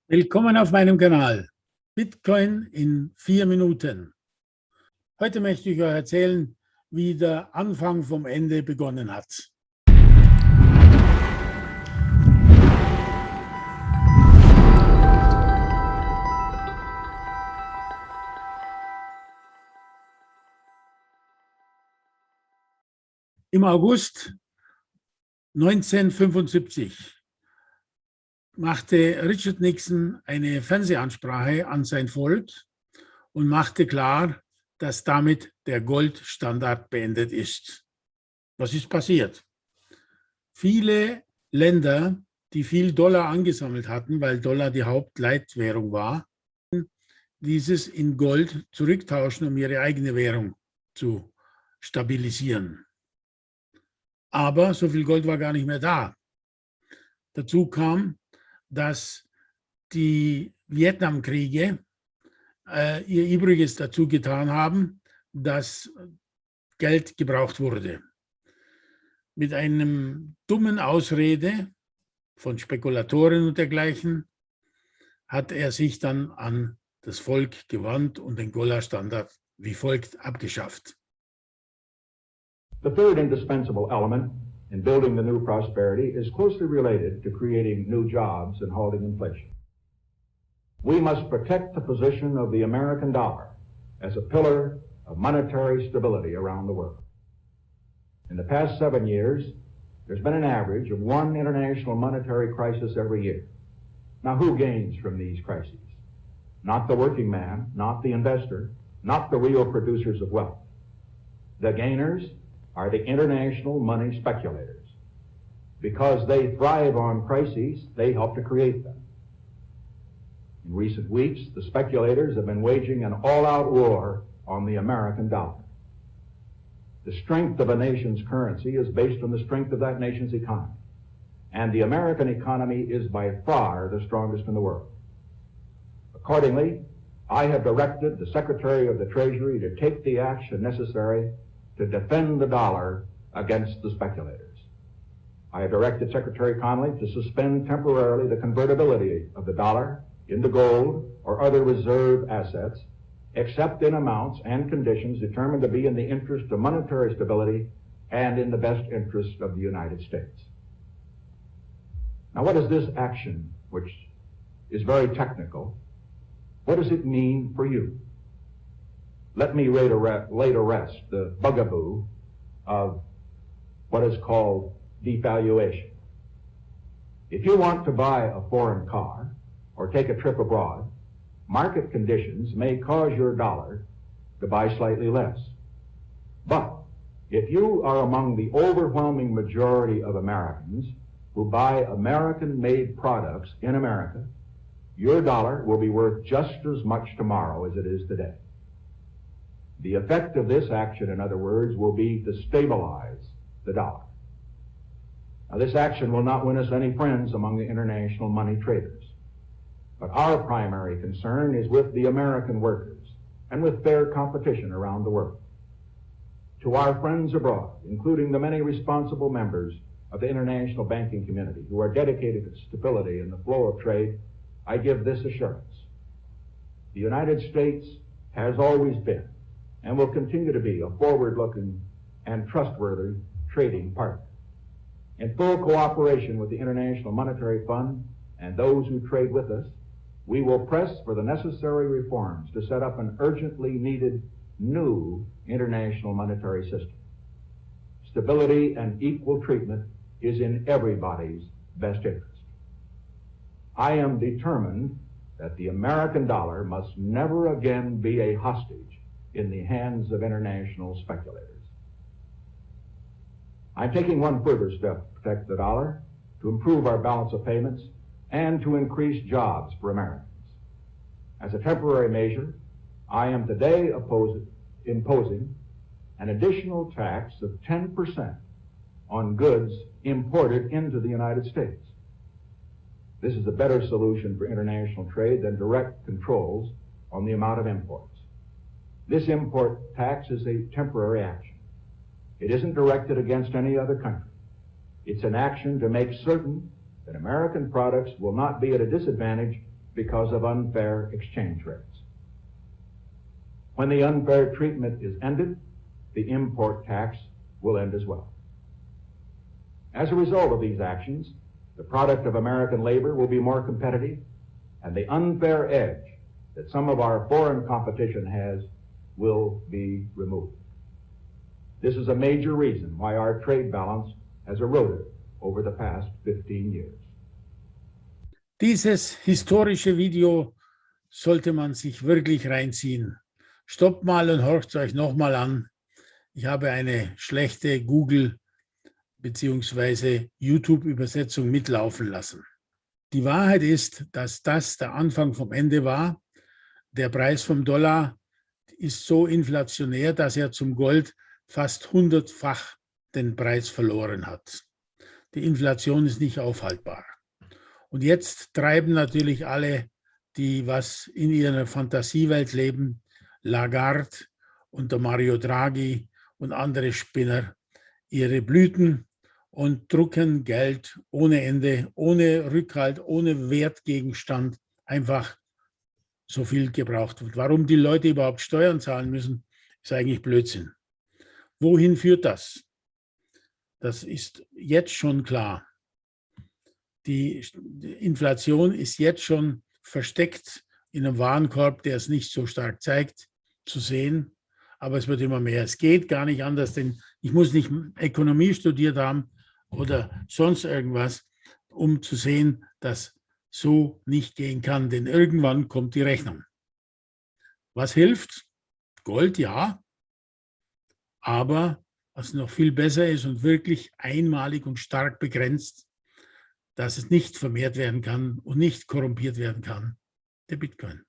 Willkommen auf meinem Kanal Bitcoin in 4 Minuten. Heute möchte ich euch erzählen, wie der Anfang vom Ende begonnen hat. Im August 1975 machte Richard Nixon eine Fernsehansprache an sein Volk und machte klar, dass damit der Goldstandard beendet ist. Was ist passiert? Viele Länder, die viel Dollar angesammelt hatten, weil Dollar die Hauptleitwährung war, dieses in Gold zurücktauschen, um ihre eigene Währung zu stabilisieren. Aber so viel Gold war gar nicht mehr da. Dazu kam, dass die Vietnamkriege ihr Übriges dazu getan haben, dass Geld gebraucht wurde. Mit einem dummen Ausrede von Spekulatoren und dergleichen hat er sich dann an das Volk gewandt und den Goldstandard wie folgt abgeschafft. The third indispensable element in building the new prosperity is closely related to creating new jobs and halting inflation. We must protect the position of the American dollar as a pillar of monetary stability around the world. In the past 7 years, there's been an average of one international monetary crisis every year. Now, who gains from these crises? Not the working man, not the investor, not the real producers of wealth. The gainers are the international money speculators. Because they thrive on crises, they help to create them. In recent weeks, the speculators have been waging an all-out war on the American dollar. The strength of a nation's currency is based on the strength of that nation's economy. And the American economy is by far the strongest in the world. Accordingly, I have directed the Secretary of the Treasury to take the action necessary to defend the dollar against the speculators. I have directed Secretary Connally to suspend temporarily the convertibility of the dollar into gold or other reserve assets, except in amounts and conditions determined to be in the interest of monetary stability and in the best interest of the United States. Now, what is this action, which is very technical, what does it mean for you? Let me lay to rest the bugaboo of what is called devaluation. If you want to buy a foreign car or take a trip abroad, market conditions may cause your dollar to buy slightly less. But if you are among the overwhelming majority of Americans who buy American-made products in America, your dollar will be worth just as much tomorrow as it is today. The effect of this action, in other words, will be to stabilize the dollar. Now, this action will not win us any friends among the international money traders. But our primary concern is with the American workers and with fair competition around the world. To our friends abroad, including the many responsible members of the international banking community who are dedicated to stability in the flow of trade, I give this assurance. The United States has always been and will continue to be a forward-looking and trustworthy trading partner. In full cooperation with the International Monetary Fund and those who trade with us, we will press for the necessary reforms to set up an urgently needed new international monetary system. Stability and equal treatment is in everybody's best interest. I am determined that the American dollar must never again be a hostage in the hands of international speculators. I'm taking one further step to protect the dollar, to improve our balance of payments, and to increase jobs for Americans. As a temporary measure, I am today imposing an additional tax of 10% on goods imported into the United States. This is a better solution for international trade than direct controls on the amount of imports. This import tax is a temporary action. It isn't directed against any other country. It's an action to make certain that American products will not be at a disadvantage because of unfair exchange rates. When the unfair treatment is ended, the import tax will end as well. As a result of these actions, the product of American labor will be more competitive, and the unfair edge that some of our foreign competition has will be removed. This is a major reason why our trade balance has eroded over the past 15 years. Dieses historische Video sollte man sich wirklich reinziehen. Stoppt mal und horcht es euch nochmal an. Ich habe eine schlechte Google- bzw. YouTube-Übersetzung mitlaufen lassen. Die Wahrheit ist, dass das der Anfang vom Ende war. Der Preis vom Dollar ist so inflationär, dass er zum Gold fast 100-fach den Preis verloren hat. Die Inflation ist nicht aufhaltbar. Und jetzt treiben natürlich alle, die was in ihrer Fantasiewelt leben, Lagarde und der Mario Draghi und andere Spinner, ihre Blüten und drucken Geld ohne Ende, ohne Rückhalt, ohne Wertgegenstand, einfach so viel gebraucht wird. Warum die Leute überhaupt Steuern zahlen müssen, ist eigentlich Blödsinn. Wohin führt das? Das ist jetzt schon klar. Die Inflation ist jetzt schon versteckt in einem Warenkorb, der es nicht so stark zeigt, zu sehen. Aber es wird immer mehr. Es geht gar nicht anders, denn ich muss nicht Ökonomie studiert haben oder sonst irgendwas, um zu sehen, dass so nicht gehen kann. Denn irgendwann kommt die Rechnung. Was hilft? Gold, ja. Aber was noch viel besser ist und wirklich einmalig und stark begrenzt, dass es nicht vermehrt werden kann und nicht korrumpiert werden kann, der Bitcoin.